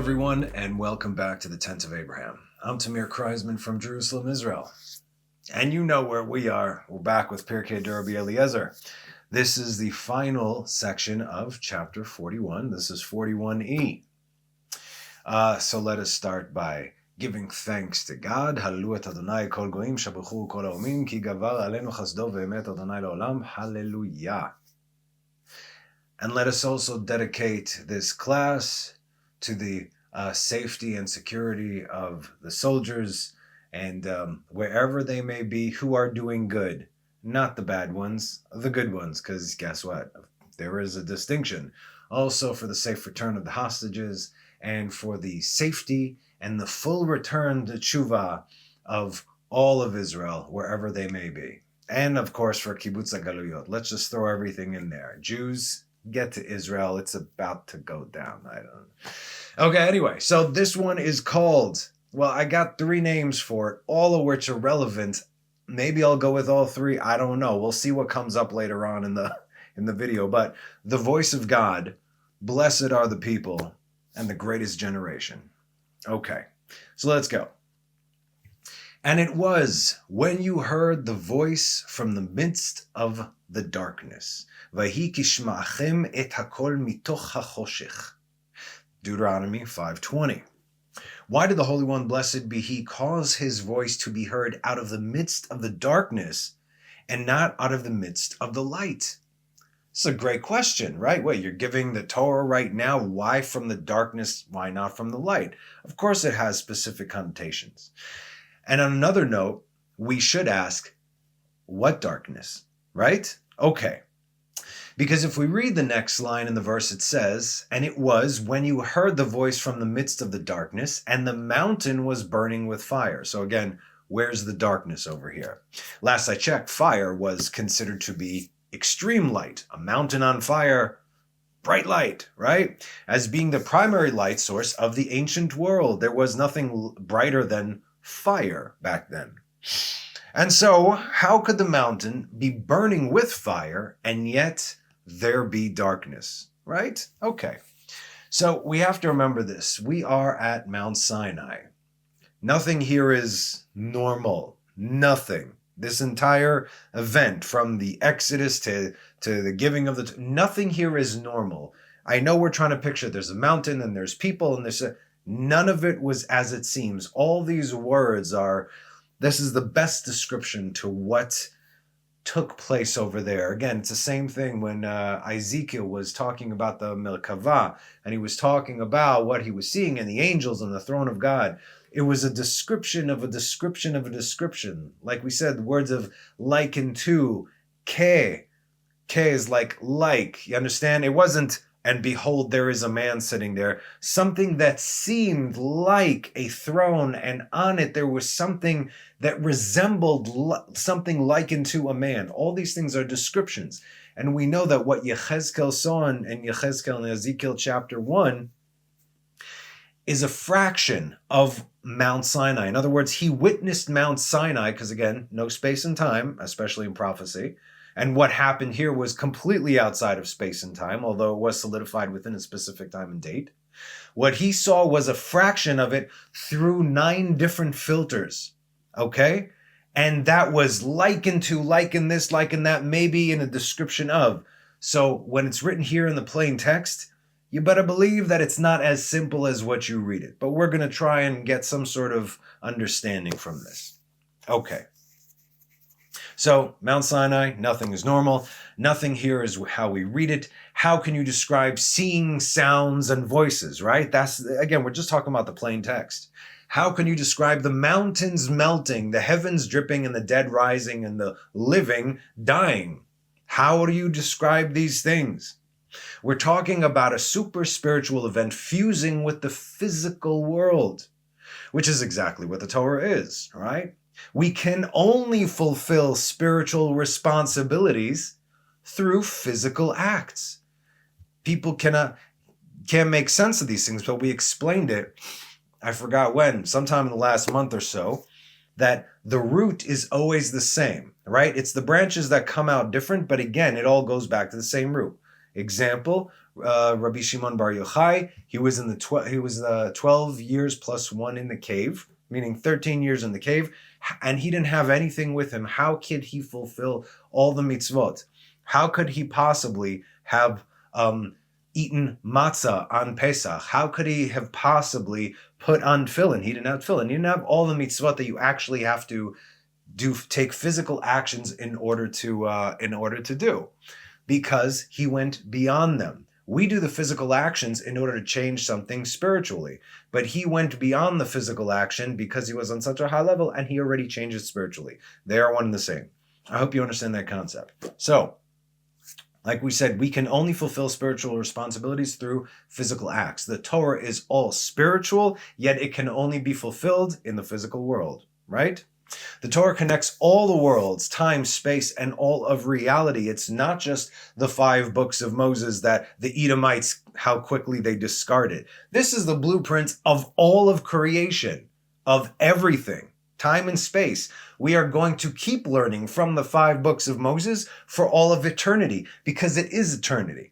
everyone, and welcome back to the Tent of Abraham. I'm Tamir Kreisman from Jerusalem, Israel. And you know where we are. We're back with Pirkei Rabbi Eliezer. This is the final section of chapter 41. This is 41e. So let us start by giving thanks to God. Hallelu et Adonai kol goim shabuchu kol haomim ki gavar alenu chasdo ve'emet Adonai le'olam. Hallelujah. And let us also dedicate this class to the safety and security of the soldiers and wherever they may be who are doing good. Not the bad ones, the good ones, because guess what? There is a distinction. Also for the safe return of the hostages and for the safety and the full return to tshuva of all of Israel, wherever they may be. And of course for kibbutz galuyot. Let's just throw everything in there. Jews, get to Israel. It's about to go down. I don't know. Okay, anyway, so this one is called, well, I got 3 names for it, all of which are relevant. Maybe I'll go with all 3. I don't know. We'll see what comes up later on in the video. But the voice of God, blessed are the people, and the greatest generation. Okay, so let's go. And it was when you heard the voice from the midst of the darkness. Vahi kishma'achem et hakol mitoch hachoshech. Deuteronomy 5:20. Why did the Holy One, blessed be He, cause His voice to be heard out of the midst of the darkness and not out of the midst of the light? It's a great question, right? Wait, you're giving the Torah right now. Why from the darkness? Why not from the light? Of course it has specific connotations. And on another note, we should ask, what darkness, right? Okay. Because if we read the next line in the verse, it says, and it was when you heard the voice from the midst of the darkness, and the mountain was burning with fire. So again, where's the darkness over here? Last I checked, fire was considered to be extreme light. A mountain on fire, bright light, right? As being the primary light source of the ancient world. There was nothing brighter than fire back then. And so, how could the mountain be burning with fire and yet there be darkness, right? Okay. So we have to remember this. We are at Mount Sinai. Nothing here is normal. Nothing. This entire event from the Exodus to the giving of the... Nothing here is normal. I know we're trying to picture there's a mountain and there's people and there's... None of it was as it seems. All these words are... This is the best description to what took place over there. Again, it's the same thing when Ezekiel was talking about the Merkava, and he was talking about what he was seeing in the angels on the throne of God. It was a description of a description of a description. Like we said, the words of liken to, ke. Ke is like. You understand? It wasn't, and behold, there is a man sitting there. Something that seemed like a throne, and on it there was something that resembled something likened to a man. All these things are descriptions. And we know that what Yechezkel saw in Yechezkel in Ezekiel chapter 1 is a fraction of Mount Sinai. In other words, he witnessed Mount Sinai, because again, no space and time, especially in prophecy. And what happened here was completely outside of space and time, although it was solidified within a specific time and date. What he saw was a fraction of it through 9 different filters, okay? And that was likened to, liken this, liken that, maybe in a description of. So when it's written here in the plain text, you better believe that it's not as simple as what you read it. But we're going to try and get some sort of understanding from this. Okay. So, Mount Sinai, nothing is normal. Nothing here is how we read it. How can you describe seeing sounds and voices, right? That's, again, we're just talking about the plain text. How can you describe the mountains melting, the heavens dripping, and the dead rising, and the living dying? How do you describe these things? We're talking about a super spiritual event fusing with the physical world, which is exactly what the Torah is, right? We can only fulfill spiritual responsibilities through physical acts. People can't make sense of these things, but we explained it, I forgot when, sometime in the last month or so, that the root is always the same, right? It's the branches that come out different, but again, it all goes back to the same root. Example, Rabbi Shimon Bar Yochai, he was 12 years plus 1 in the cave, meaning 13 years in the cave, and he didn't have anything with him. How could he fulfill all the mitzvot? How could he possibly have eaten matzah on Pesach? How could he have possibly put on tefillin? He didn't have tefillin. He didn't have all the mitzvot that you actually have to take physical actions in order to do, because he went beyond them. We do the physical actions in order to change something spiritually, but he went beyond the physical action because he was on such a high level and he already changed it spiritually. They are one and the same. I hope you understand that concept. So, like we said, we can only fulfill spiritual responsibilities through physical acts. The Torah is all spiritual, yet it can only be fulfilled in the physical world, right? The Torah connects all the worlds, time, space, and all of reality. It's not just the 5 books of Moses that the Edomites, how quickly they discarded. This is the blueprint of all of creation, of everything, time and space. We are going to keep learning from the 5 books of Moses for all of eternity, because it is eternity.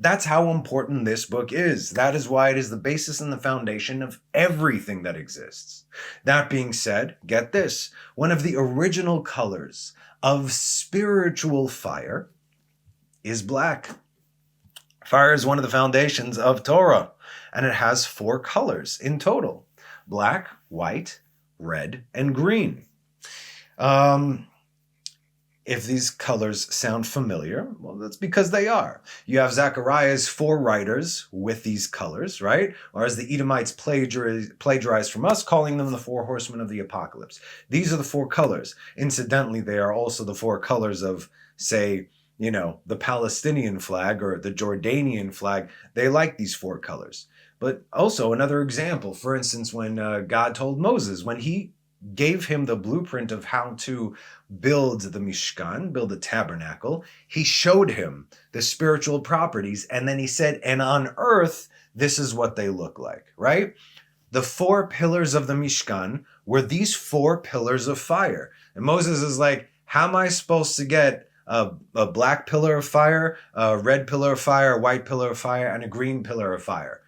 That's how important this book is. That is why it is the basis and the foundation of everything that exists. That being said, get this. One of the original colors of spiritual fire is black. Fire is one of the foundations of Torah, and it has 4 colors in total: black, white, red, and green. If these colors sound familiar, well, that's because they are. You have Zechariah's 4 writers with these colors, right? Or as the Edomites plagiarized from us, calling them the 4 horsemen of the apocalypse. These are the 4 colors. Incidentally, they are also the 4 colors of, say, the Palestinian flag or the Jordanian flag. They like these 4 colors. But also another example, for instance, when God told Moses, when he gave him the blueprint of how to build the Mishkan, build the tabernacle, he showed him the spiritual properties, and then he said, and on earth, this is what they look like, right? The 4 pillars of the Mishkan were these 4 pillars of fire. And Moses is like, how am I supposed to get a black pillar of fire, a red pillar of fire, a white pillar of fire, and a green pillar of fire?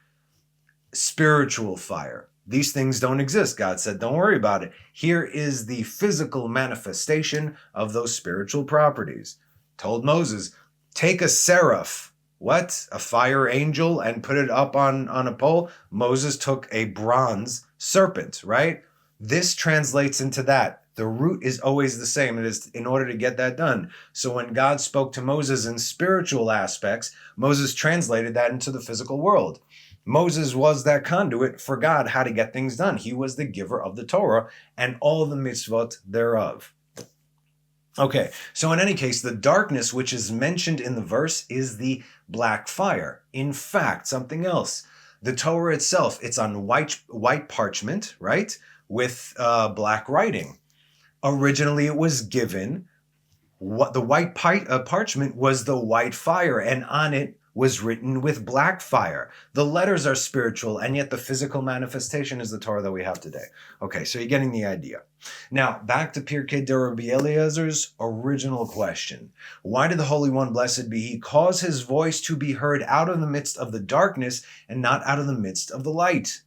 Spiritual fire. These things don't exist. God said, don't worry about it. Here is the physical manifestation of those spiritual properties. Told Moses, take a seraph, what? A fire angel, and put it up on a pole. Moses took a bronze serpent, right? This translates into that. The root is always the same. It is in order to get that done. So when God spoke to Moses in spiritual aspects, Moses translated that into the physical world. Moses was that conduit for God how to get things done. He was the giver of the Torah and all the mitzvot thereof. Okay, so in any case, the darkness which is mentioned in the verse is the black fire. In fact, something else. The Torah itself, it's on white parchment, right, with black writing. Originally, it was given, the white parchment was the white fire, and on it was written with black fire. The letters are spiritual, and yet the physical manifestation is the Torah that we have today. Okay, so you're getting the idea. Now, back to Pirkei Rabbi Eliezer's original question. Why did the Holy One, blessed be He, cause His voice to be heard out of the midst of the darkness and not out of the midst of the light?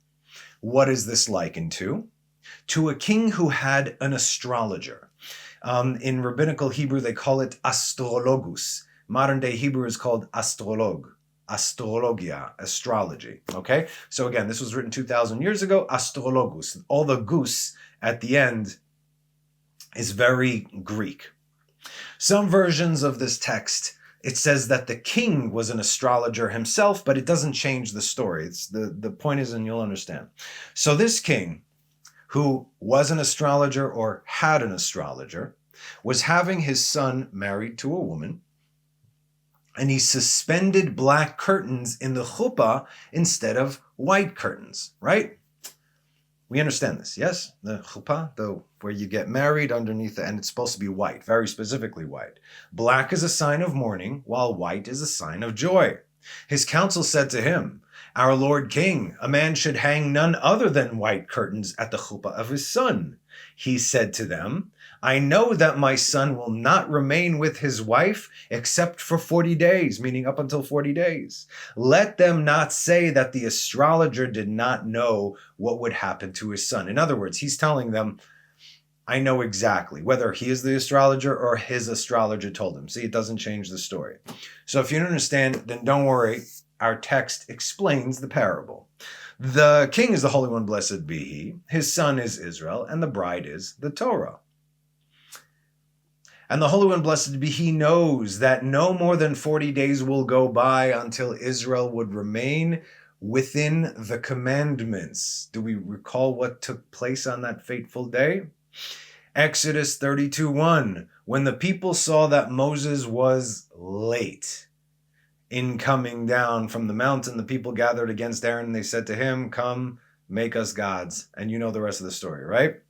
What is this likened to? To a king who had an astrologer. In rabbinical Hebrew, they call it astrologus. Modern day Hebrew is called astrolog, astrologia, astrology. Okay? So again, this was written 2,000 years ago, astrologus. All the gus at the end is very Greek. Some versions of this text, it says that the king was an astrologer himself, but it doesn't change the story. It's the point is, and you'll understand. So this king, who was an astrologer or had an astrologer, was having his son married to a woman, and he suspended black curtains in the chuppah instead of white curtains, right? We understand this, yes? The chuppah, where you get married underneath it, and it's supposed to be white, very specifically white. Black is a sign of mourning, while white is a sign of joy. His council said to him, our Lord King, a man should hang none other than white curtains at the chuppah of his son. He said to them, I know that my son will not remain with his wife except for 40 days, meaning up until 40 days. Let them not say that the astrologer did not know what would happen to his son. In other words, he's telling them, I know exactly, whether he is the astrologer or his astrologer told him. See, it doesn't change the story. So if you don't understand, then don't worry. Our text explains the parable. The king is the Holy One, blessed be he. His son is Israel, and the bride is the Torah. And the Holy One, blessed be he, knows that no more than 40 days will go by until Israel would remain within the commandments. Do we recall what took place on that fateful day? Exodus 32:1, when the people saw that Moses was late in coming down from the mountain, the people gathered against Aaron and they said to him, come, make us gods. And you know the rest of the story, right?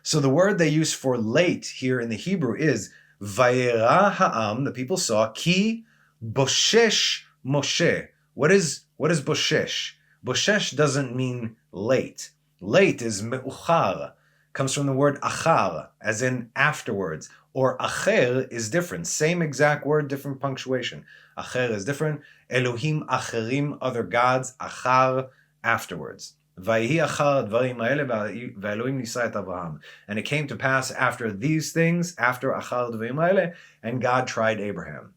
So the word they use for late here in the Hebrew is Vayera ha'am, the people saw, ki boshesh Moshe. What is boshesh? Boshesh doesn't mean late. Late is me'uchar, comes from the word achar, as in afterwards, or acher is different. Same exact word, different punctuation. Acher is different. Elohim acherim, other gods, achar, afterwards. Vayhi achar dvarim ha'ele ve'Elohim nisa et Avraham. And it came to pass after these things, after achar dvarim ha'ele, and God tried Abraham.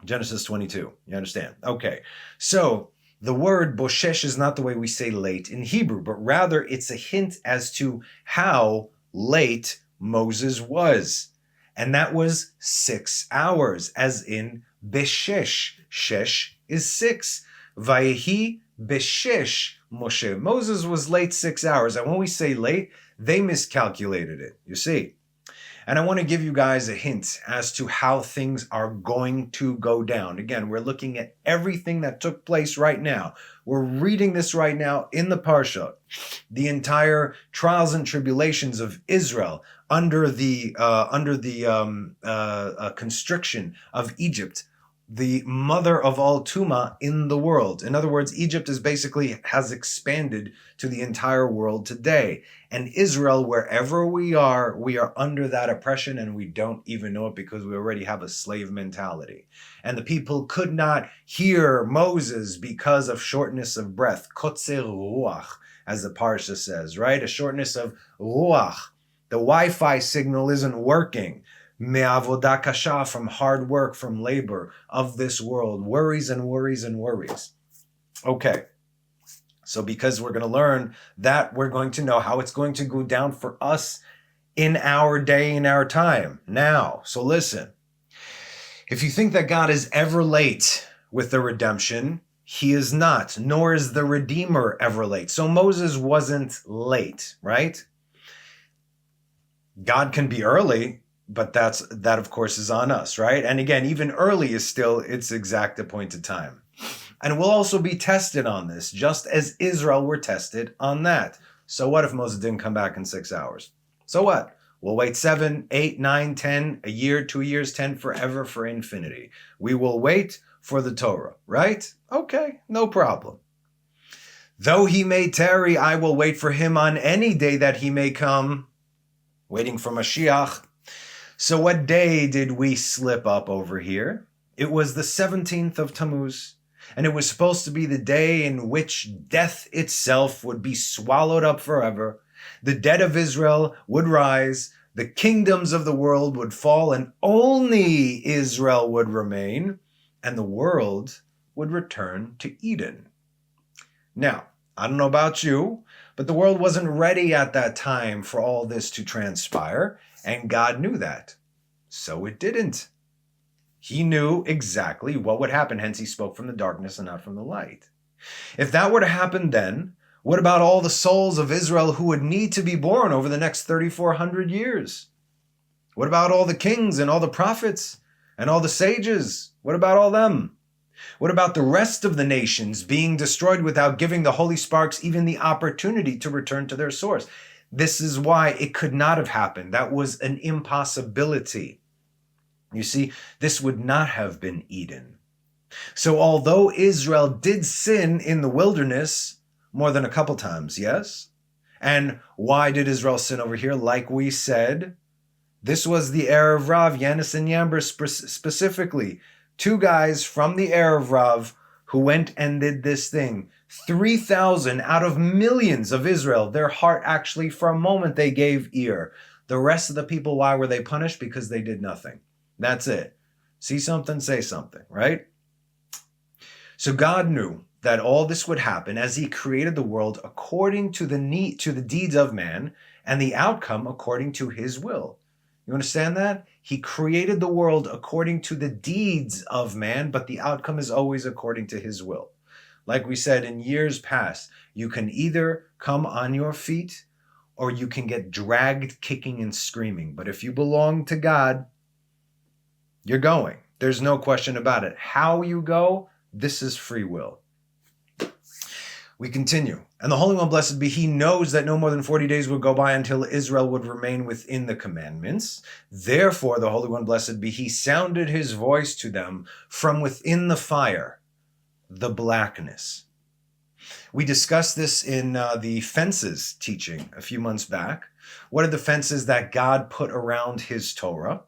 Genesis 22. You understand? Okay. So the word boshesh is not the way we say late in Hebrew, but rather it's a hint as to how late Moses was. And that was 6 hours, as in beshesh. Shesh is 6. Vayehi beshesh Moshe. Moses was late 6 hours. And when we say late, they miscalculated it, you see. And I want to give you guys a hint as to how things are going to go down. Again, we're looking at everything that took place right now. We're reading this right now in the Parsha. The entire trials and tribulations of Israel under the constriction of Egypt, the mother of all Tuma in the world. In other words, Egypt has expanded to the entire world today. And Israel, wherever we are under that oppression, and we don't even know it because we already have a slave mentality. And the people could not hear Moses because of shortness of breath, kotzer ruach, as the Parsha says, right? A shortness of ruach. The Wi-Fi signal isn't working. Me'avodah kasha, from hard work, from labor of this world. Worries and worries and worries. Okay. So because we're going to learn that, we're going to know how it's going to go down for us in our day, in our time. Now, so listen. If you think that God is ever late with the redemption, he is not, nor is the Redeemer ever late. So Moses wasn't late, right? God can be early, but that of course is on us, right? And again, even early is still its exact appointed time. And we'll also be tested on this, just as Israel were tested on that. So what if Moses didn't come back in 6 hours? So what? We'll wait 7, 8, 9, 10, a year, 2 years, 10, forever, for infinity. We will wait for the Torah, right? Okay, no problem. Though he may tarry, I will wait for him on any day that he may come. Waiting for Mashiach. So what day did we slip up over here? It was the 17th of Tammuz. And it was supposed to be the day in which death itself would be swallowed up forever. The dead of Israel would rise. The kingdoms of the world would fall, and only Israel would remain. And the world would return to Eden. Now, I don't know about you, but the world wasn't ready at that time for all this to transpire, and God knew that. So it didn't. He knew exactly what would happen, hence he spoke from the darkness and not from the light. If that were to happen then, what about all the souls of Israel who would need to be born over the next 3,400 years? What about all the kings and all the prophets and all the sages? What about all them? What about the rest of the nations being destroyed without giving the holy sparks even the opportunity to return to their source? This is why it could not have happened. That was an impossibility. You see, this would not have been Eden. So although Israel did sin in the wilderness more than a couple times, yes? And why did Israel sin over here? Like we said, This was the Erev Rav, Yanis and Yamber specifically. 2 guys from the Erev Rav who went and did this thing. 3,000 out of millions of Israel, their heart actually, for a moment, they gave ear. The rest of the people, why were they punished? Because they did nothing. That's it. See something, say something, right? So God knew that all this would happen as he created the world according to the deeds of man, and the outcome according to his will. You understand that? He created the world according to the deeds of man, but the outcome is always according to his will. Like we said in years past, you can either come on your feet or you can get dragged kicking and screaming. But if you belong to God, you're going. There's no question about it. How you go, this is free will. We continue. And the Holy One, blessed be he, knows that no more than 40 days would go by until Israel would remain within the commandments. Therefore, the Holy One, blessed be he, sounded his voice to them from within the fire, the blackness. We discussed this in the fences teaching a few months back. What are the fences that God put around his Torah?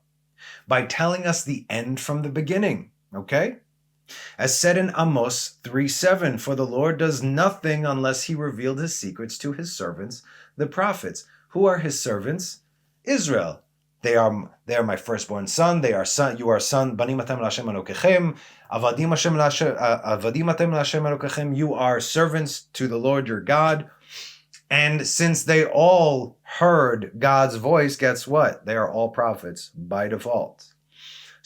By telling us the end from the beginning, okay? As said in Amos 3:7, for the Lord does nothing unless he revealed his secrets to his servants, the prophets. Who are his servants? Israel. They are my firstborn son. They are son. You are son. Banim atem l'Hashem Elokechem. Avadim atem l'Hashem Elokechem. You are servants to the Lord your God. And since they all heard God's voice, guess what? They are all prophets by default.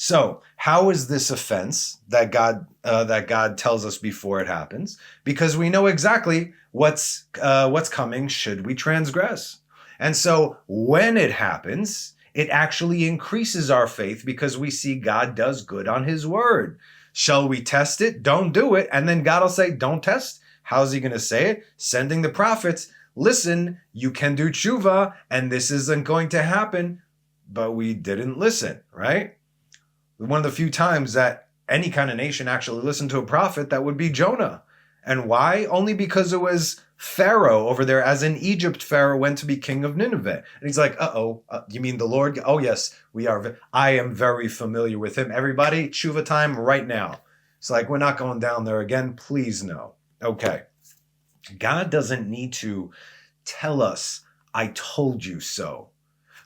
So, how is this offense that God tells us before it happens? Because we know exactly what's coming should we transgress. And so, when it happens, it actually increases our faith because we see God does good on his word. Shall we test it? Don't do it. And then God will say, don't test. How's he going to say it? Sending the prophets. Listen, you can do tshuva, and this isn't going to happen. But we didn't listen, right? One of the few times that any kind of nation actually listened to a prophet, that would be Jonah. And why? Only because it was Pharaoh over there, as in Egypt, Pharaoh went to be king of Nineveh. And he's like, you mean the Lord? Oh, yes, we are. I am very familiar with him. Everybody, tshuva time right now. It's like, we're not going down there again. Please no. Okay. God doesn't need to tell us, I told you so.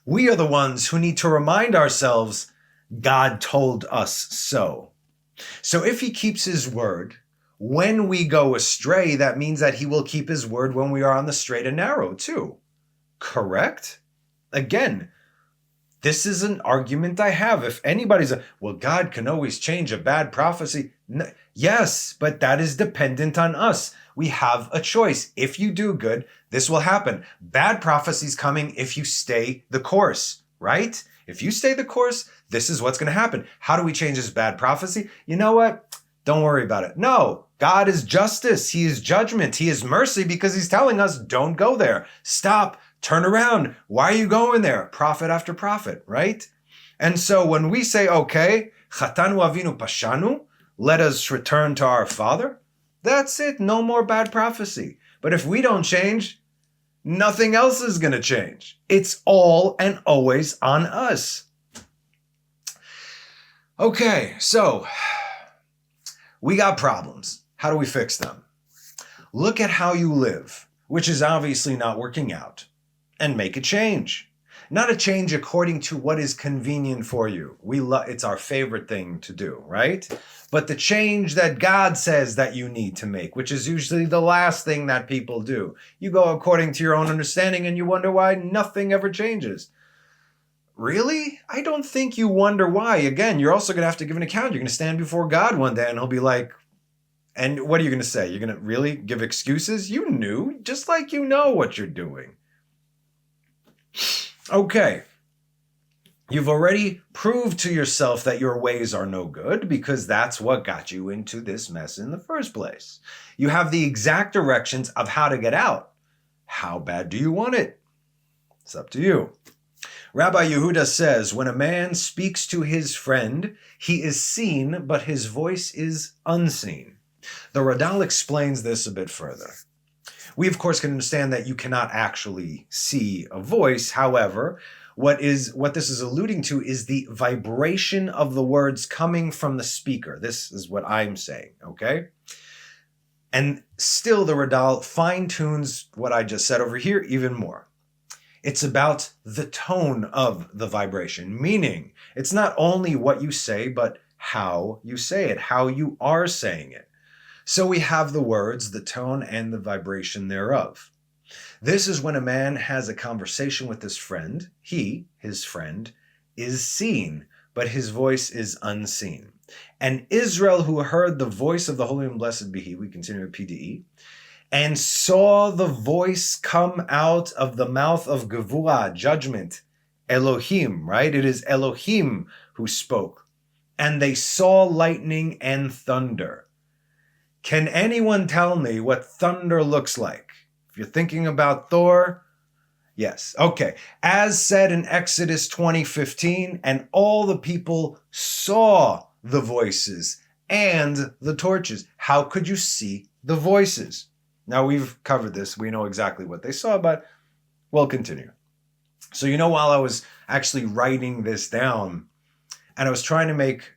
We are the ones who need to remind ourselves, God told us so. So if he keeps his word, when we go astray, that means that he will keep his word when we are on the straight and narrow too. Correct? Again, this is an argument I have. If anybody's well, God can always change a bad prophecy. No, yes, but that is dependent on us. We have a choice. If you do good, this will happen. Bad prophecy's coming if you stay the course, right? If you stay the course, this is what's going to happen. How do we change this bad prophecy? You know what? Don't worry about it. No, God is justice. He is judgment. He is mercy because he's telling us, don't go there. Stop. Turn around. Why are you going there? Prophet after prophet, right? And so when we say, okay, Chatanu Avinu Pashanu, let us return to our Father, that's it. No more bad prophecy. But if we don't change, nothing else is going to change. It's all and always on us. Okay, so we got problems. How do we fix them? Look at how you live, which is obviously not working out, and make a change. Not a change according to what is convenient for you. It's our favorite thing to do, right? But the change that God says that you need to make, which is usually the last thing that people do. You go according to your own understanding and you wonder why nothing ever changes. Really? I don't think you wonder why. Again, you're also going to have to give an account. You're going to stand before God one day and he'll be like, and what are you going to say? You're going to really give excuses? You knew, just like you know what you're doing. Okay. You've already proved to yourself that your ways are no good because that's what got you into this mess in the first place. You have the exact directions of how to get out. How bad do you want it? It's up to you. Rabbi Yehuda says, when a man speaks to his friend, he is seen, but his voice is unseen. The Radal explains this a bit further. We, of course, can understand that you cannot actually see a voice. However, What this is alluding to is the vibration of the words coming from the speaker. This is what I'm saying, okay? And still the Radal fine-tunes what I just said over here even more. It's about the tone of the vibration, meaning it's not only what you say, but how you say it, how you are saying it. So we have the words, the tone, and the vibration thereof. This is when a man has a conversation with his friend. His friend, is seen, but his voice is unseen. And Israel, who heard the voice of the Holy and Blessed be He, we continue with PDE, and saw the voice come out of the mouth of Gevurah, judgment, Elohim, right? It is Elohim who spoke. And they saw lightning and thunder. Can anyone tell me what thunder looks like? If you're thinking about Thor, yes. Okay. As said in Exodus 20:15, and all the people saw the voices and the torches. How could you see the voices? Now, we've covered this. We know exactly what they saw, but we'll continue. So, while I was actually writing this down, and I was trying to make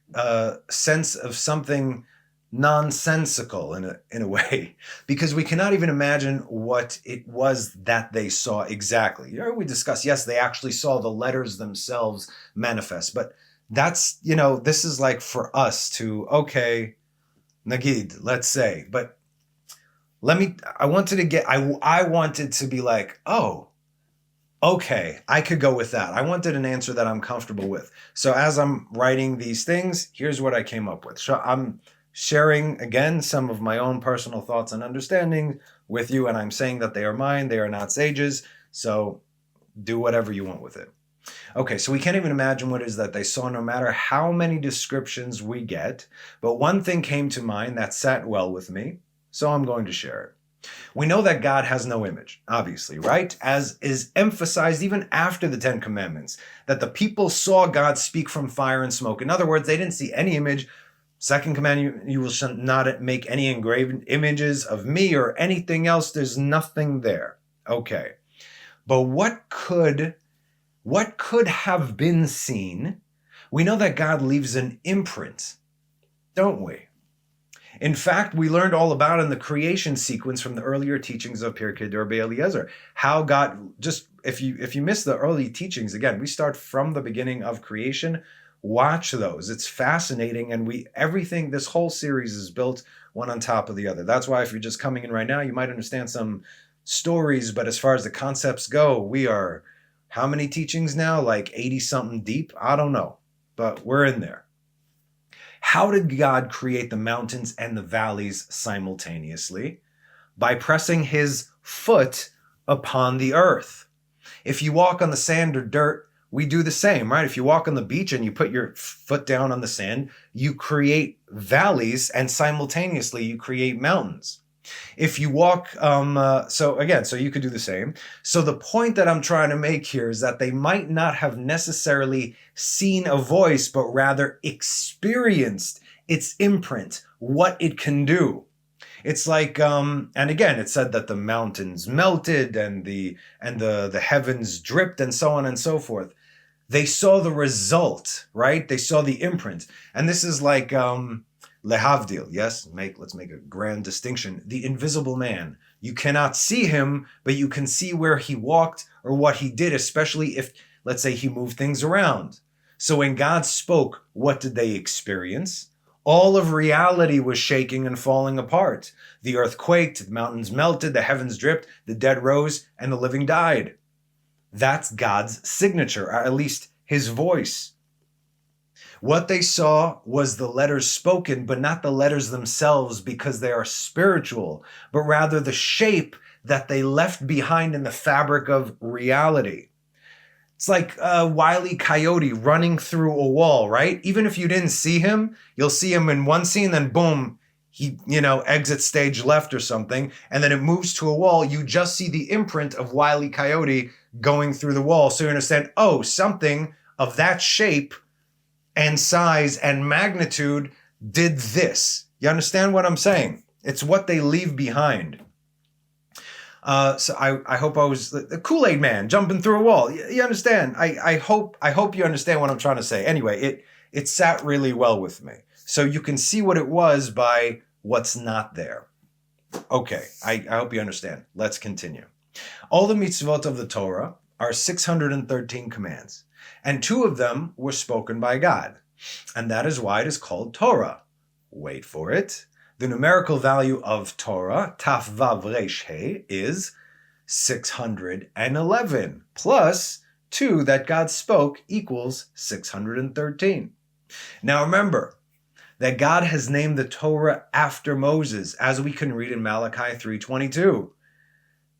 sense of something nonsensical in a way, because we cannot even imagine what it was that they saw exactly. We discussed, yes, they actually saw the letters themselves manifest, but that's, this is like for us to, okay, Nagid, let's say, but I wanted to be like, oh, okay, I could go with that. I wanted an answer that I'm comfortable with. So as I'm writing these things, here's what I came up with. So I'm sharing, again, some of my own personal thoughts and understanding with you, and I'm saying that they are mine. They are not sages, so do whatever you want with it. Okay, so we can't even imagine what it is that they saw, no matter how many descriptions we get, but one thing came to mind that sat well with me, so I'm going to share it. We know that God has no image, obviously, right? As is emphasized even after the Ten Commandments, that the people saw God speak from fire and smoke. In other words, they didn't see any image. Second command, you will not make any engraved images of me or anything else. There's nothing there. Okay. But what could have been seen? We know that God leaves an imprint, don't we? In fact, we learned all about in the creation sequence from the earlier teachings of Pirkei D'Rabbi Eliezer, how God, just if you miss the early teachings, again, we start from the beginning of creation. Watch those. It's fascinating, and this whole series is built one on top of the other. That's why if you're just coming in right now, you might understand some stories, but as far as the concepts go, we are, how many teachings now? Like 80-something deep? I don't know, but we're in there. How did God create the mountains and the valleys simultaneously? By pressing his foot upon the earth. If you walk on the sand or dirt, we do the same, right? If you walk on the beach and you put your foot down on the sand, you create valleys, and simultaneously you create mountains. If you walk, so you could do the same. So the point that I'm trying to make here is that they might not have necessarily seen a voice, but rather experienced its imprint, what it can do. It's like, and again, it said that the mountains melted and the heavens dripped and so on and so forth. They saw the result, right? They saw the imprint. And this is like, lehavdil, yes? Let's make a grand distinction. The invisible man. You cannot see him, but you can see where he walked or what he did, especially if, let's say, he moved things around. So when God spoke, what did they experience? All of reality was shaking and falling apart. The earth quaked, the mountains melted, the heavens dripped, the dead rose, and the living died. That's God's signature, or at least his voice. What they saw was the letters spoken, but not the letters themselves because they are spiritual, but rather the shape that they left behind in the fabric of reality. It's like a Wile E. Coyote running through a wall, right? Even if you didn't see him, you'll see him in one scene, then boom, he, exits stage left or something, and then it moves to a wall. You just see the imprint of Wile E. Coyote going through the wall. So you understand, oh, something of that shape and size and magnitude did this. You understand what I'm saying? It's what they leave behind. So I hope I was the Kool-Aid man jumping through a wall. You understand? I hope you understand what I'm trying to say. Anyway, it sat really well with me. So you can see what it was by what's not there. Okay, I hope you understand. Let's continue. All the mitzvot of the Torah are 613 commands, and 2 of them were spoken by God. And that is why it is called Torah. Wait for it. The numerical value of Torah, Taf Vav Resh He, is 611, plus 2 that God spoke equals 613. Now remember that God has named the Torah after Moses, as we can read in Malachi 3:22.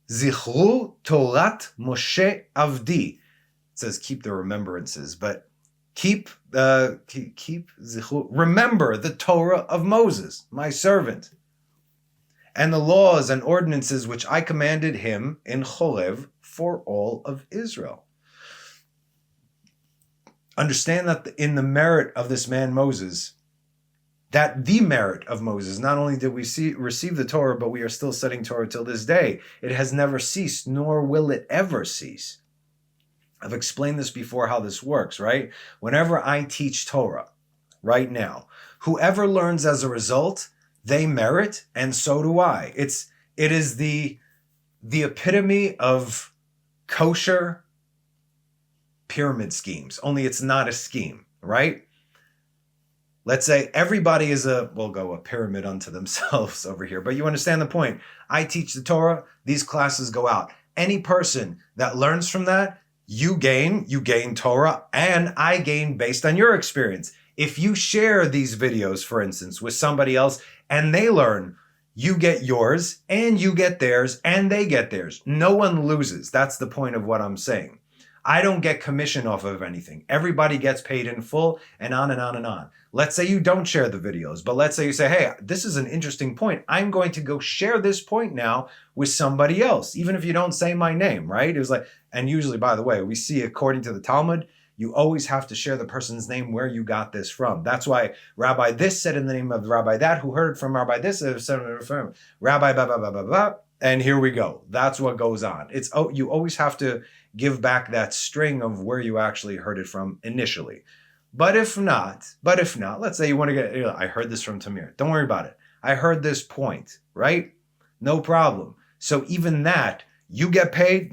Zichru Torat Moshe Avdi. It says keep the remembrances, but remember the Torah of Moses, my servant, and the laws and ordinances which I commanded him in Chorev for all of Israel. Understand that in the merit of this man Moses, that the merit of Moses, not only did we receive the Torah, but we are still studying Torah till this day. It has never ceased, nor will it ever cease. I've explained this before, how this works, right? Whenever I teach Torah, right now, whoever learns as a result, they merit, and so do I. It is the epitome of kosher pyramid schemes, only it's not a scheme, right? Let's say everybody is a pyramid unto themselves over here, but you understand the point. I teach the Torah, these classes go out. Any person that learns from that, you gain Torah, and I gain based on your experience. If you share these videos, for instance, with somebody else and they learn, you get yours and you get theirs and they get theirs. No one loses. That's the point of what I'm saying. I don't get commission off of anything. Everybody gets paid in full, and on and on and on. Let's say you don't share the videos, but let's say you say, hey, this is an interesting point. I'm going to go share this point now with somebody else, even if you don't say my name, right? It was like, and usually, by the way, we see according to the Talmud, you always have to share the person's name where you got this from. That's why Rabbi this said in the name of Rabbi that, who heard from Rabbi this, from Rabbi blah, blah, blah, blah, blah. And here we go. That's what goes on. You always have to give back that string of where you actually heard it from initially. But if not, let's say you want to get, I heard this from Tamir. Don't worry about it. I heard this point, right? No problem. So even that, you get paid,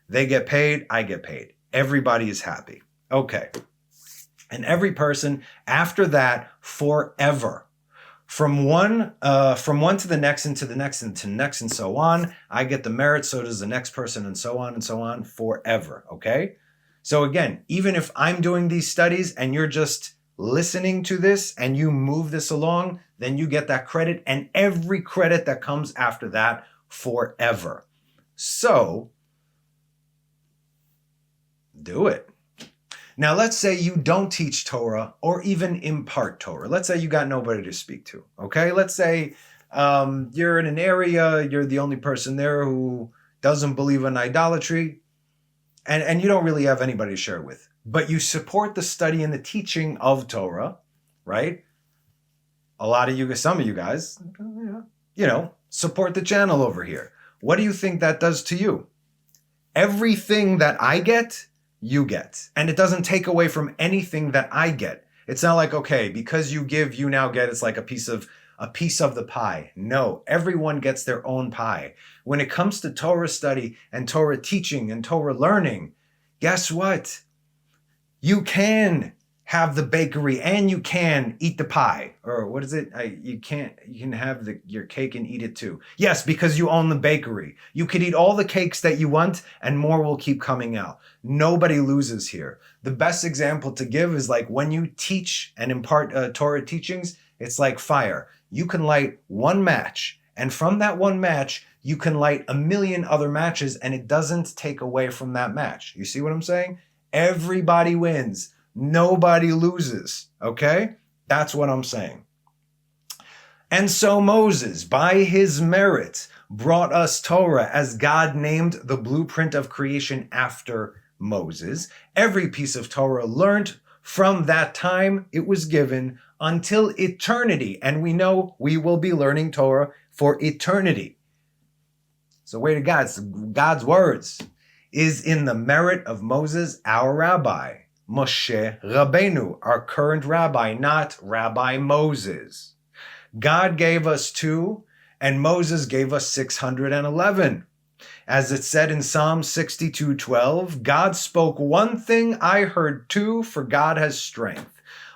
they get paid, I get paid. Everybody is happy. Okay. And every person after that forever. From one to the next and to the next and to the next and so on. I get the merit, so does the next person, and so on forever. Okay? So again, even if I'm doing these studies and you're just listening to this and you move this along, then you get that credit and every credit that comes after that forever. So do it. Now, let's say you don't teach Torah or even impart Torah. Let's say you got nobody to speak to, okay? Let's say you're in an area, you're the only person there who doesn't believe in idolatry, and you don't really have anybody to share with. But you support the study and the teaching of Torah, right? Some of you guys, support the channel over here. What do you think that does to you? Everything that I get, you get. And it doesn't take away from anything that I get. It's not like, okay, because you give, you now get. It's like a piece of the pie. No, everyone gets their own pie. When it comes to Torah study and Torah teaching and Torah learning, guess what? You can have the bakery and you can eat the pie. Or what is it? You can have your cake and eat it too. Yes, because you own the bakery. You could eat all the cakes that you want and more will keep coming out. Nobody loses here. The best example to give is like when you teach and impart Torah teachings, it's like fire. You can light one match, and from that one match, you can light a million other matches, and it doesn't take away from that match. You see what I'm saying? Everybody wins. Nobody loses, okay? That's what I'm saying. And so Moses, by his merit, brought us Torah as God named the blueprint of creation after Moses. Every piece of Torah learned from that time it was given until eternity. And we know we will be learning Torah for eternity. So way to God, it's God's words, is in the merit of Moses, our rabbi, Moshe Rabbeinu, our current rabbi, not Rabbi Moses. God gave us 2, and Moses gave us 611. As it said in Psalm 62:12, God spoke 1 thing, I heard 2, for God has strength.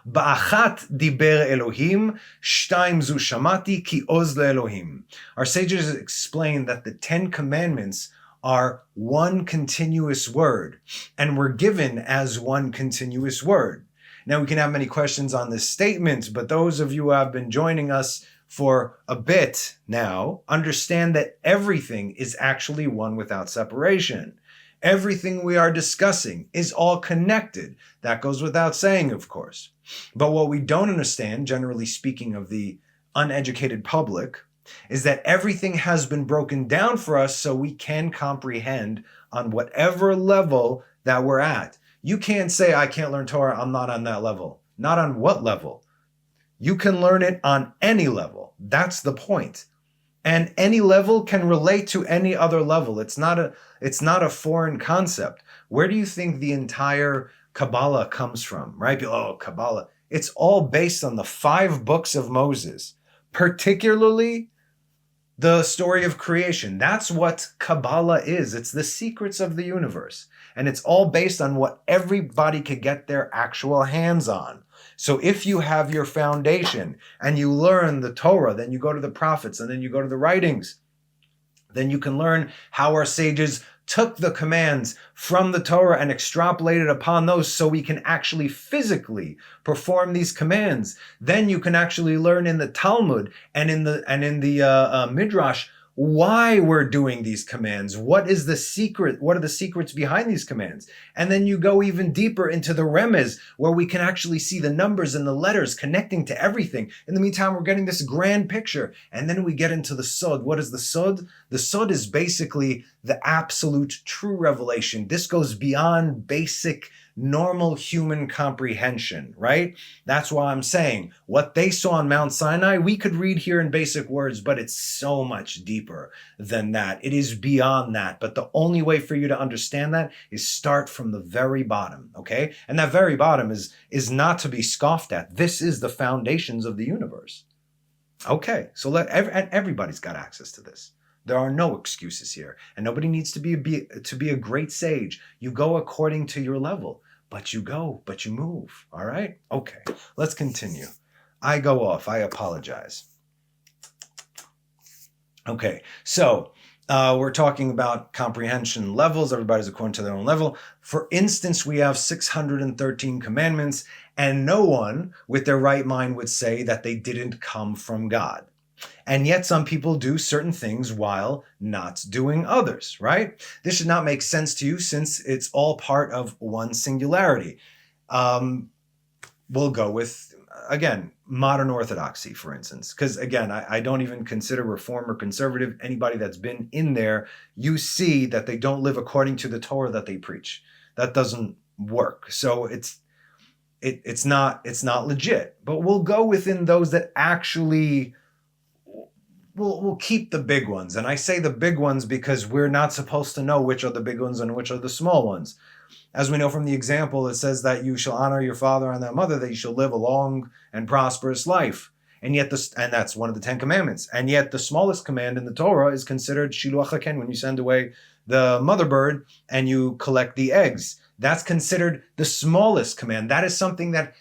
Ba'achat diber Elohim, shtaim zu shamati ki oz le'Elohim. Our sages explain that the 10 commandments are one continuous word, and were given as one continuous word. Now, we can have many questions on this statement, but those of you who have been joining us for a bit now understand that everything is actually one without separation. Everything we are discussing is all connected. That goes without saying, of course. But what we don't understand, generally speaking of the uneducated public, is that everything has been broken down for us so we can comprehend on whatever level that we're at. You can't say, I can't learn Torah, I'm not on that level. Not on what level? You can learn it on any level. That's the point. And any level can relate to any other level. It's not a foreign concept. Where do you think the entire Kabbalah comes from, right? Oh, Kabbalah. It's all based on the 5 books of Moses, particularly the story of creation. That's what Kabbalah is. It's the secrets of the universe. And it's all based on what everybody could get their actual hands on. So if you have your foundation and you learn the Torah, then you go to the prophets, and then you go to the writings, then you can learn how our sages took the commands from the Torah and extrapolated upon those so we can actually physically perform these commands. Then you can actually learn in the Talmud and in the Midrash why we're doing these commands. What is the secret? What are the secrets behind these commands? And then you go even deeper into the Remez, where we can actually see the numbers and the letters connecting to everything. In the meantime, we're getting this grand picture. And then we get into the Sod. What is the Sod? The Sod is basically the absolute true revelation. This goes beyond basic normal human comprehension, right? That's why I'm saying what they saw on Mount Sinai, we could read here in basic words, but it's so much deeper than that. It is beyond that. But the only way for you to understand that is start from the very bottom, okay? And that very bottom is not to be scoffed at. This is the foundations of the universe. Okay, so everybody's got access to this. There are no excuses here, and nobody needs to be a great sage. You go according to your level, but you move. All right? Okay, let's continue. I go off. I apologize. Okay, so we're talking about comprehension levels. Everybody's according to their own level. For instance, we have 613 commandments, and no one with their right mind would say that they didn't come from God. And yet some people do certain things while not doing others, right? This should not make sense to you since it's all part of one singularity. We'll go with, again, modern orthodoxy, for instance, because again, I don't even consider reform or conservative. Anybody that's been in there, you see that they don't live according to the Torah that they preach. That doesn't work. So it's not legit. But we'll go within those that actually we'll keep the big ones. And I say the big ones because we're not supposed to know which are the big ones and which are the small ones. As we know from the example, it says that you shall honor your father and thy mother, that you shall live a long and prosperous life. And yet, and that's one of the 10 commandments. And yet the smallest command in the Torah is considered shiluach haken, when you send away the mother bird and you collect the eggs. That's considered the smallest command. That is something that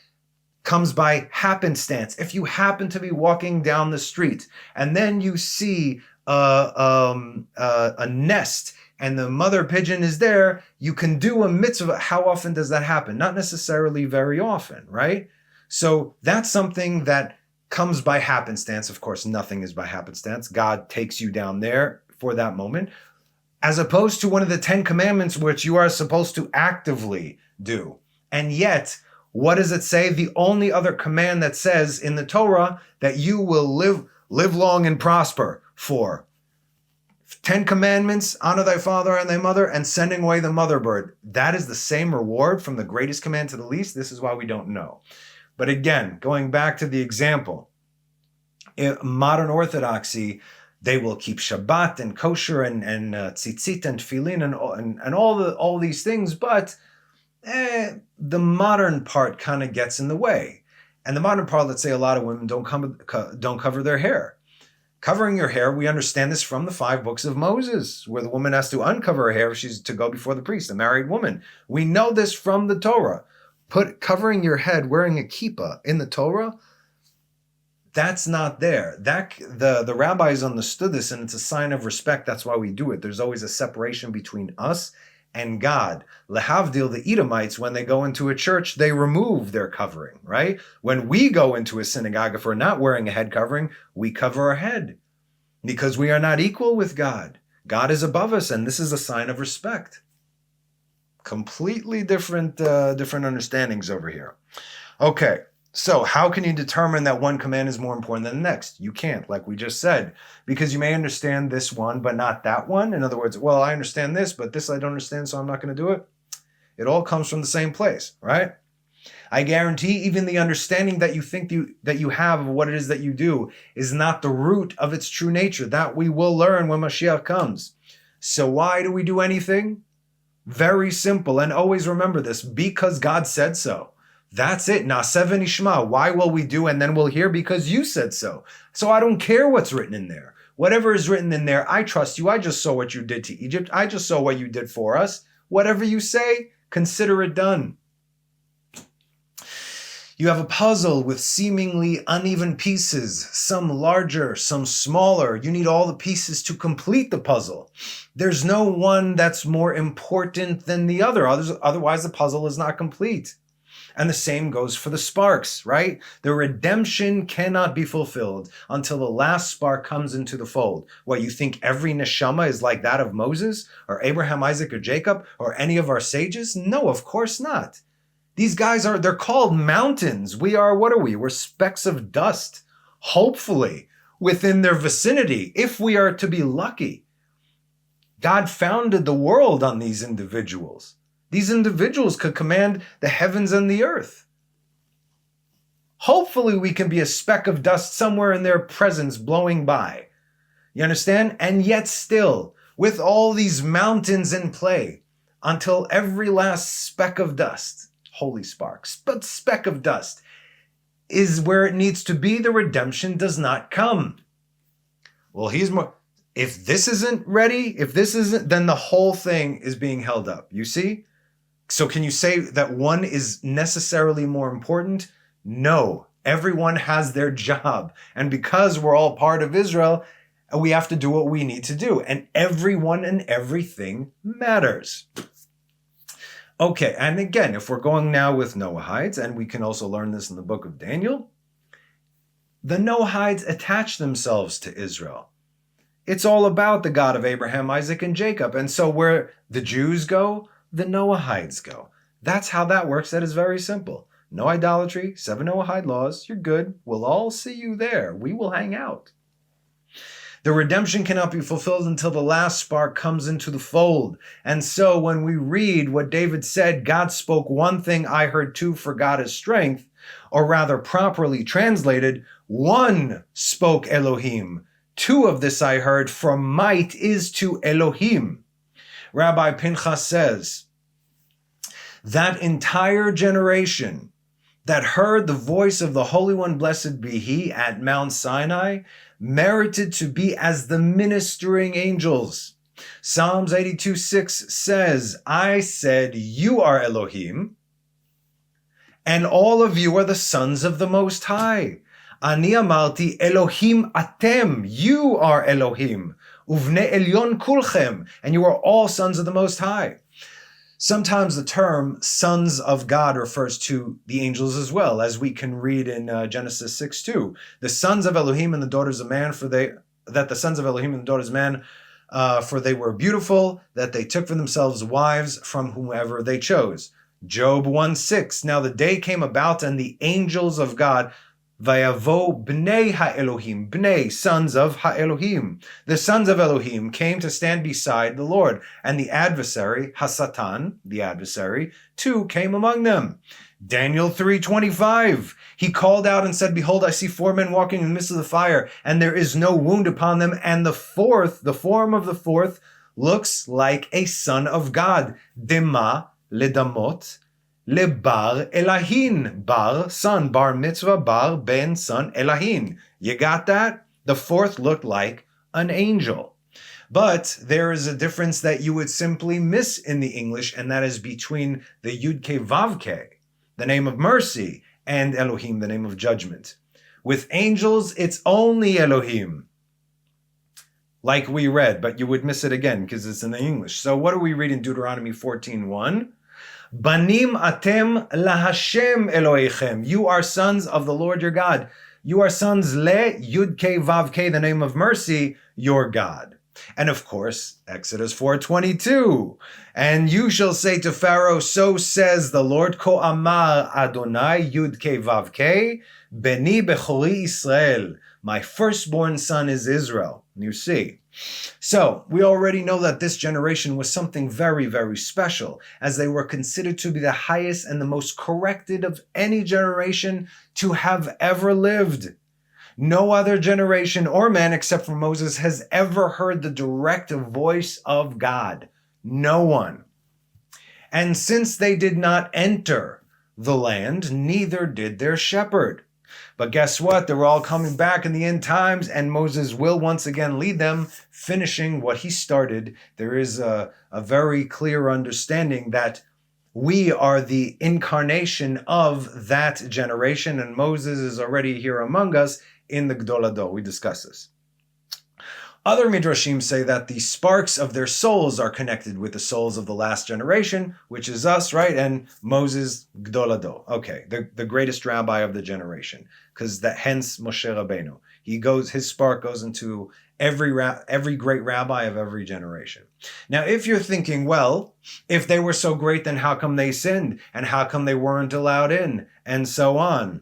comes by happenstance. If you happen to be walking down the street and then you see a nest and the mother pigeon is there, you can do a mitzvah. How often does that happen? Not necessarily very often, right? So that's something that comes by happenstance. Of course, nothing is by happenstance. God takes you down there for that moment, as opposed to one of the 10 commandments, which you are supposed to actively do. And yet, what does it say? The only other command that says in the Torah that you will live long and prosper for. 10 commandments, honor thy father and thy mother, and sending away the mother bird. That is the same reward from the greatest command to the least. This is why we don't know. But again, going back to the example, in modern orthodoxy, They will keep Shabbat and kosher and tzitzit and tefillin and all these things, but the modern part kind of gets in the way. And the modern part, let's say a lot of women don't cover their hair. Covering your hair, we understand this from the 5 books of Moses, where the woman has to uncover her hair if she's to go before the priest, a married woman. We know this from the Torah. Covering your head, wearing a kippah in the Torah, that's not there. The rabbis understood this, and it's a sign of respect. That's why we do it. There's always a separation between us and God. Lehavdil, the Edomites, when they go into a church, they remove their covering, right? When we go into a synagogue, if we're not wearing a head covering, we cover our head because we are not equal with God. God is above us, and this is a sign of respect. Completely different understandings over here. Okay. So how can you determine that one command is more important than the next? You can't, like we just said, because you may understand this one, but not that one. In other words, well, I understand this, but this I don't understand, so I'm not going to do it. It all comes from the same place, right? I guarantee even the understanding that you think that you have of what it is that you do is not the root of its true nature. That we will learn when Mashiach comes. So why do we do anything? Very simple. And always remember this, because God said so. That's it. Na'aseh v'nishma. Why will we do? And then we'll hear because you said so. So I don't care what's written in there. Whatever is written in there, I trust you. I just saw what you did to Egypt. I just saw what you did for us. Whatever you say, consider it done. You have a puzzle with seemingly uneven pieces, some larger, some smaller. You need all the pieces to complete the puzzle. There's no one that's more important than the other. Otherwise, the puzzle is not complete. And the same goes for the sparks, right? The redemption cannot be fulfilled until the last spark comes into the fold. What, you think every neshama is like that of Moses or Abraham, Isaac, or Jacob or any of our sages? No, of course not. These guys they're called mountains. What are we? We're specks of dust, hopefully, within their vicinity, if we are to be lucky. God founded the world on these individuals. These individuals could command the heavens and the earth. Hopefully we can be a speck of dust somewhere in their presence blowing by. You understand? And yet still, with all these mountains in play, until every last speck of dust, holy sparks, but speck of dust, is where it needs to be, the redemption does not come. Well, if this isn't ready, then the whole thing is being held up. You see? So can you say that one is necessarily more important? No. Everyone has their job. And because we're all part of Israel, we have to do what we need to do. And everyone and everything matters. Okay, and again, if we're going now with Noahides, and we can also learn this in the book of Daniel, the Noahides attach themselves to Israel. It's all about the God of Abraham, Isaac, and Jacob. And so where the Jews go, the Noahides go. That's how that works. That is very simple. No idolatry, 7 Noahide laws. You're good. We'll all see you there. We will hang out. The redemption cannot be fulfilled until the last spark comes into the fold. And so when we read what David said, God spoke one thing, I heard two, for God is strength, or rather properly translated, one spoke Elohim. 2 of this I heard, for might is to Elohim. Rabbi Pinchas says, that entire generation that heard the voice of the Holy One, blessed be He, at Mount Sinai, merited to be as the ministering angels. Psalms 82:6 says, I said, you are Elohim, and all of you are the sons of the Most High. Ani amarti Elohim atem, you are Elohim. Uvne elyon kulchem, and you are all sons of the Most High. Sometimes the term sons of God refers to the angels as well, as we can read in Genesis 6:2. The sons of Elohim and the daughters of man, for they were beautiful, that they took for themselves wives from whomever they chose. Job 1:6. Now the day came about, and the angels of God, Vayavo bnei ha-Elohim, bnei, sons of ha-Elohim. The sons of Elohim came to stand beside the Lord, and the adversary, ha-Satan, the adversary, too came among them. Daniel 3:25. He called out and said, "Behold, I see 4 men walking in the midst of the fire, and there is no wound upon them. And the form of the fourth, looks like a son of God. Dema ledamot lebar elahin. Bar, son, bar mitzvah, bar, ben, son, elahin." You got that? The fourth looked like an angel. But there is a difference that you would simply miss in the English, and that is between the Yud-Ke Vav-Ke, the name of mercy, and Elohim, the name of judgment. With angels, it's only Elohim, like we read, but you would miss it again because it's in the English. So what do we read in Deuteronomy 14:1? Banim atem lahashem Elohechem. You are sons of the Lord your God. You are sons le Yud-Ke Vav-Ke, the name of mercy, your God. And of course, Exodus 4:22. And you shall say to Pharaoh, so says the Lord, Ko amar Adonai Yud-Ke Vav-Ke, Beni Bechori Israel. My firstborn son is Israel. You see. So, we already know that this generation was something very, very special, as they were considered to be the highest and the most corrected of any generation to have ever lived. No other generation or man except for Moses has ever heard the direct voice of God. No one. And since they did not enter the land, neither did their shepherd. But guess what? They're all coming back in the end times, and Moses will once again lead them, finishing what he started. There is a very clear understanding that we are the incarnation of that generation, and Moses is already here among us in the Gdol Hador. We discuss this. Other midrashim say that the sparks of their souls are connected with the souls of the last generation, which is us, right? And Moses, Gdol Hador. Okay, the greatest rabbi of the generation, because hence Moshe Rabbeinu. His spark goes into every great rabbi of every generation. Now, if you're thinking, well, if they were so great, then how come they sinned? And how come they weren't allowed in? And so on.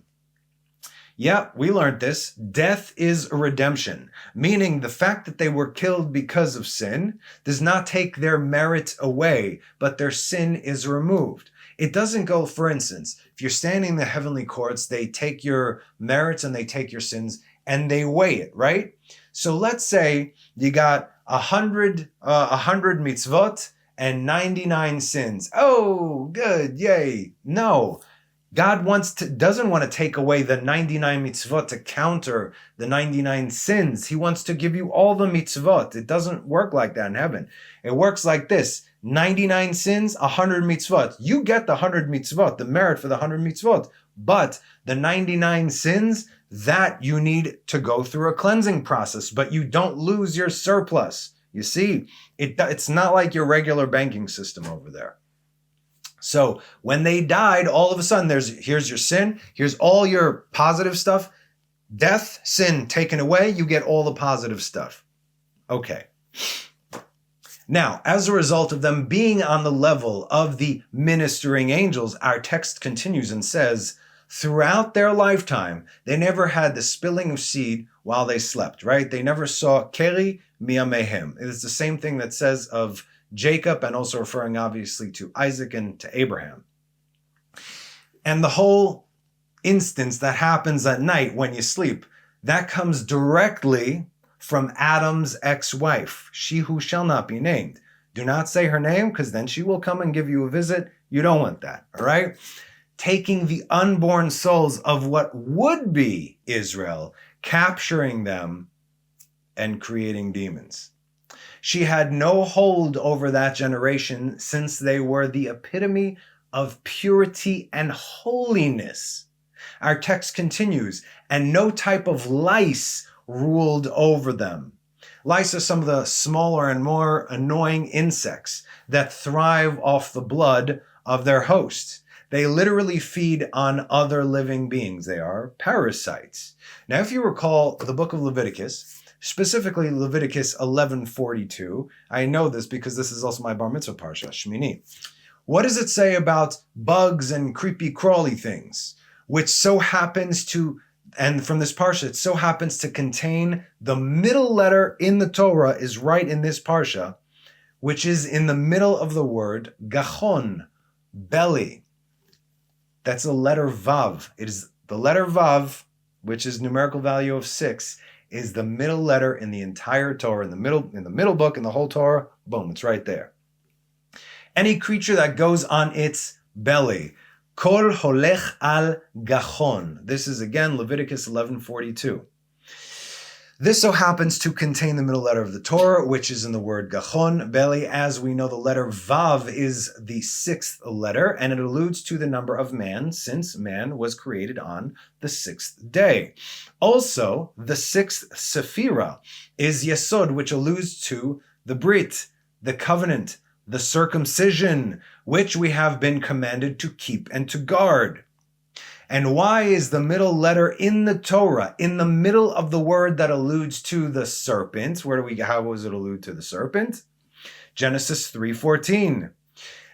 Yeah, we learned this. Death is a redemption, meaning the fact that they were killed because of sin does not take their merit away, but their sin is removed. It doesn't go, for instance, if you're standing in the heavenly courts, they take your merits and they take your sins and they weigh it, right? So let's say you got 100 mitzvot and 99 sins. Oh, good, yay. No. God doesn't want to take away the 99 mitzvot to counter the 99 sins. He wants to give you all the mitzvot. It doesn't work like that in heaven. It works like this. 99 sins, 100 mitzvot. You get the 100 mitzvot, the merit for the 100 mitzvot. But the 99 sins, that you need to go through a cleansing process. But you don't lose your surplus. You see, it's not like your regular banking system over there. So when they died, all of a sudden, here's your sin, here's all your positive stuff. Death, sin taken away, you get all the positive stuff. Okay. Now, as a result of them being on the level of the ministering angels, our text continues and says, throughout their lifetime, they never had the spilling of seed while they slept, right? They never saw keri miyamehem. It's the same thing that says of Jacob, and also referring obviously to Isaac and to Abraham. And the whole instance that happens at night when you sleep, that comes directly from Adam's ex-wife, she who shall not be named. Do not say her name, because then she will come and give you a visit. You don't want that, all right? Taking the unborn souls of what would be Israel, capturing them, and creating demons. She had no hold over that generation since they were the epitome of purity and holiness. Our text continues, and no type of lice ruled over them. Lice are some of the smaller and more annoying insects that thrive off the blood of their host. They literally feed on other living beings. They are parasites. Now, if you recall the book of Leviticus, specifically Leviticus 11:42. I know this because this is also my bar mitzvah parsha, Shmini. What does it say about bugs and creepy crawly things, which so happens to, and from this parsha, it so happens to contain the middle letter in the Torah is right in this parsha, which is in the middle of the word gachon, belly. That's a letter Vav. It is the letter Vav, which is numerical value of 6, is the middle letter in the entire Torah, in the middle book, in the whole Torah. Boom, it's right there. Any creature that goes on its belly. Kol holech al gachon. This is again Leviticus 11:42. This so happens to contain the middle letter of the Torah, which is in the word gachon, belly. As we know, the letter Vav is the 6th letter, and it alludes to the number of man, since man was created on the 6th day. Also, the 6th Sephira is Yesod, which alludes to the Brit, the covenant, the circumcision, which we have been commanded to keep and to guard. And why is the middle letter in the Torah in the middle of the word that alludes to the serpent? How does it allude to the serpent? Genesis 3:14.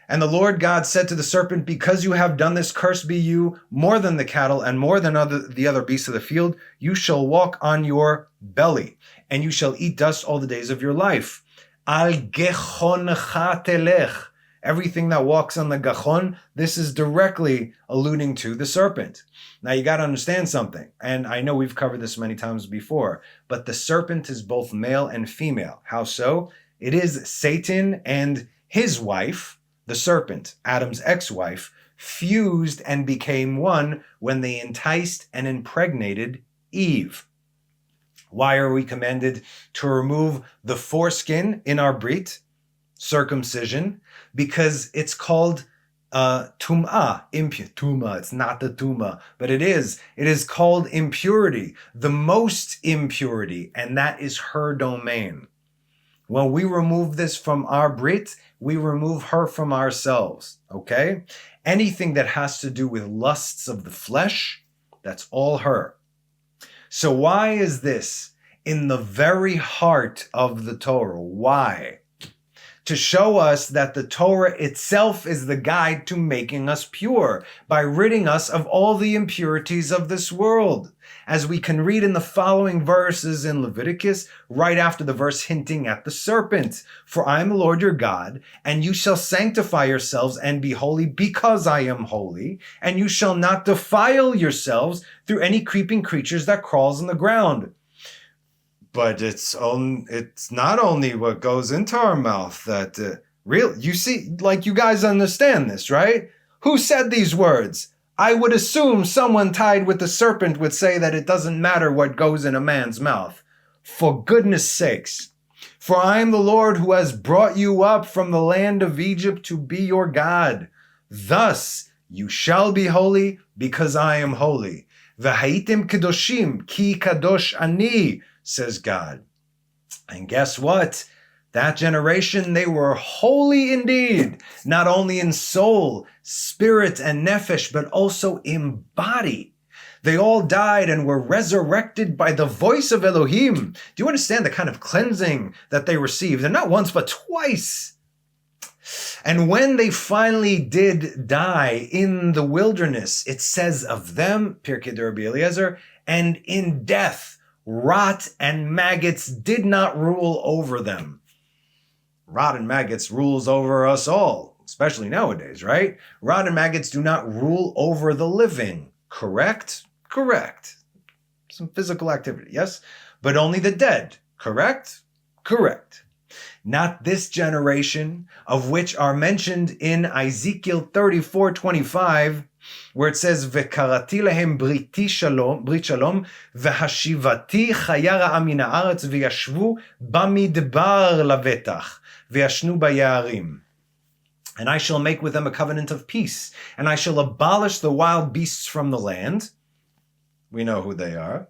And the Lord God said to the serpent, because you have done this, cursed be you more than the cattle and more than the other beasts of the field. You shall walk on your belly, and you shall eat dust all the days of your life. Al gechoncha telech. Everything that walks on the gachon, this is directly alluding to the serpent. Now you got to understand something, and I know we've covered this many times before, but the serpent is both male and female. How so? It is Satan and his wife, the serpent, Adam's ex-wife, fused and became one when they enticed and impregnated Eve. Why are we commanded to remove the foreskin in our brit, circumcision? Because it's called tum'ah, tum'ah. It's not the tum'ah, but it is. It is called impurity, the most impurity, and that is her domain. When we remove this from our brit, we remove her from ourselves, okay? Anything that has to do with lusts of the flesh, that's all her. So why is this in the very heart of the Torah? Why? To show us that the Torah itself is the guide to making us pure by ridding us of all the impurities of this world. As we can read in the following verses in Leviticus, right after the verse hinting at the serpent. For I am the Lord your God, and you shall sanctify yourselves and be holy because I am holy, and you shall not defile yourselves through any creeping creatures that crawls on the ground. But it's not only what goes into our mouth that you see, like you guys understand this, right? Who said these words? I would assume someone tied with the serpent would say that it doesn't matter what goes in a man's mouth. For goodness sakes. For I am the Lord who has brought you up from the land of Egypt to be your God. Thus you shall be holy because I am holy. V'haitim kedoshim ki kadosh ani, says God. And guess what? That generation, they were holy indeed, not only in soul, spirit, and nefesh, but also in body. They all died and were resurrected by the voice of Elohim. Do you understand the kind of cleansing that they received? And not once, but twice. And when they finally did die in the wilderness, it says of them, Pirkei Rabbi Eliezer, and in death, rot and maggots did not rule over them. Rot and maggots rules over us all, especially nowadays, right? Rot and maggots do not rule over the living, correct? Correct. Some physical activity, yes? But only the dead, correct? Correct. Not this generation, of which are mentioned in Ezekiel 34:25, where it says, "V'karati lehem brit shalom, v'hashivati chaya ra'a min haaretz v'yashvu bamidbar lavetach, v'yashnu bayarim. And I shall make with them a covenant of peace, and I shall abolish the wild beasts from the land." We know who they are.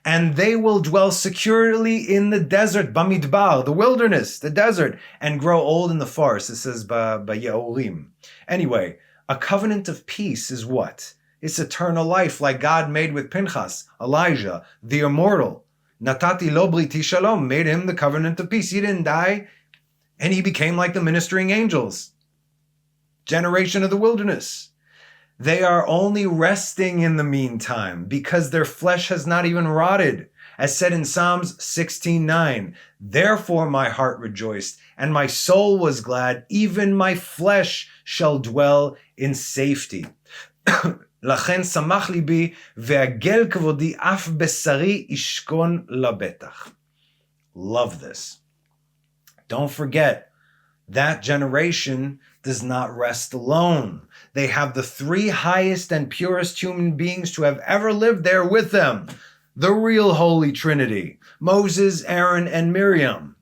"And they will dwell securely in the desert, bamidbar, the wilderness, the desert, and grow old in the forest." It says, Ba'ye'orim. Anyway, a covenant of peace is what? It's eternal life, like God made with Pinchas, Elijah, the immortal. Natati lo briti shalom, made him the covenant of peace. He didn't die, and he became like the ministering angels. Generation of the wilderness. They are only resting in the meantime because their flesh has not even rotted. As said in Psalms 16:9, "Therefore my heart rejoiced, and my soul was glad. Even my flesh shall dwell in safety." לכן שמח ליבי, ועגל כבודי אף בשרי ישכון לבטח. Love this. Don't forget, that generation does not rest alone. They have the three highest and purest human beings to have ever lived there with them. The real Holy Trinity, Moses, Aaron, and Miriam.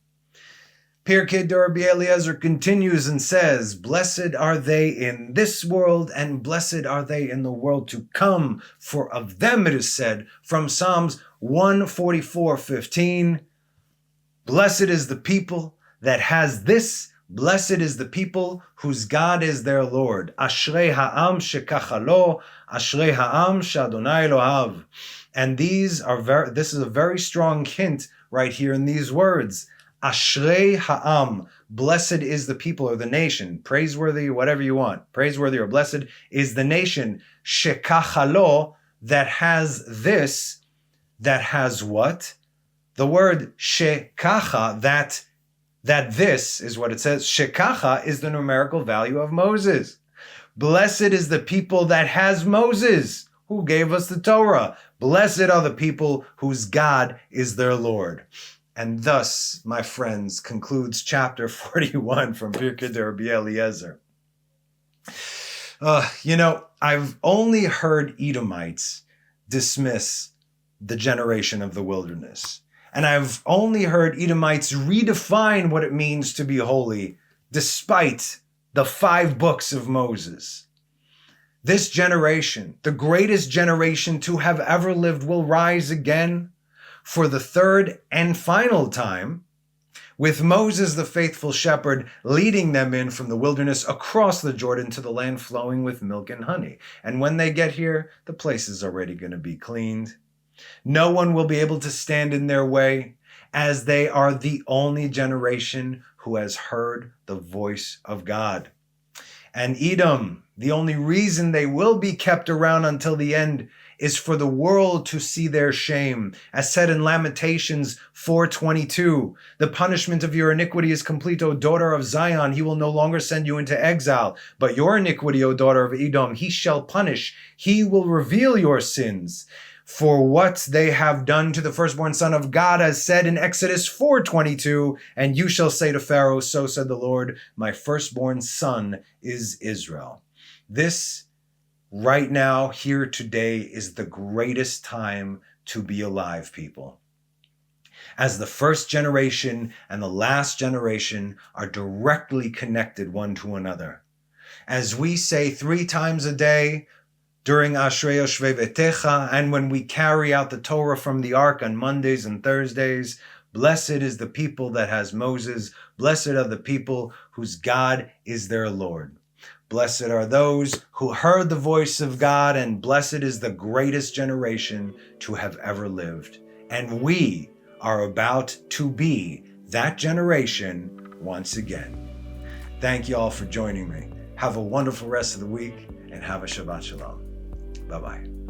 Pirkei Rabbi Eliezer continues and says, blessed are they in this world, and blessed are they in the world to come. For of them it is said, from Psalms 144:15, blessed is the people that has this, blessed is the people whose God is their Lord. Ashrei ha'am shekacha lo, ashrei ha'am she'Adonai Elohav. And this is a very strong hint right here in these words. Ashrei ha'am, blessed is the people or the nation, praiseworthy, whatever you want, praiseworthy or blessed is the nation, shekacha lo, that has this, that has what? The word shekacha, that this is what it says. Shekacha is the numerical value of Moses. Blessed is the people that has Moses, who gave us the Torah. Blessed are the people whose God is their Lord. And thus, my friends, concludes chapter 41 from Pirkei Rabbi Eliezer. I've only heard Edomites dismiss the generation of the wilderness. And I've only heard Edomites redefine what it means to be holy, despite the 5 books of Moses. This generation, the greatest generation to have ever lived, will rise again for the third and final time, with Moses, the faithful shepherd, leading them in from the wilderness across the Jordan to the land flowing with milk and honey. And when they get here, the place is already going to be cleaned. No one will be able to stand in their way, as they are the only generation who has heard the voice of God. And Edom, the only reason they will be kept around until the end is for the world to see their shame. As said in Lamentations 4:22, the punishment of your iniquity is complete, O daughter of Zion. He will no longer send you into exile. But your iniquity, O daughter of Edom, he shall punish. He will reveal your sins. For what they have done to the firstborn son of God, as said in Exodus 4:22, and you shall say to Pharaoh, so said the Lord, my firstborn son is Israel. This, right now, here today, is the greatest time to be alive, people. As the first generation and the last generation are directly connected one to another. As we say 3 times a day, during Ashrei Yoshvei Betecha, and when we carry out the Torah from the Ark on Mondays and Thursdays, blessed is the people that has Moses, blessed are the people whose God is their Lord. Blessed are those who heard the voice of God, and blessed is the greatest generation to have ever lived. And we are about to be that generation once again. Thank you all for joining me. Have a wonderful rest of the week, and have a Shabbat Shalom. Bye-bye.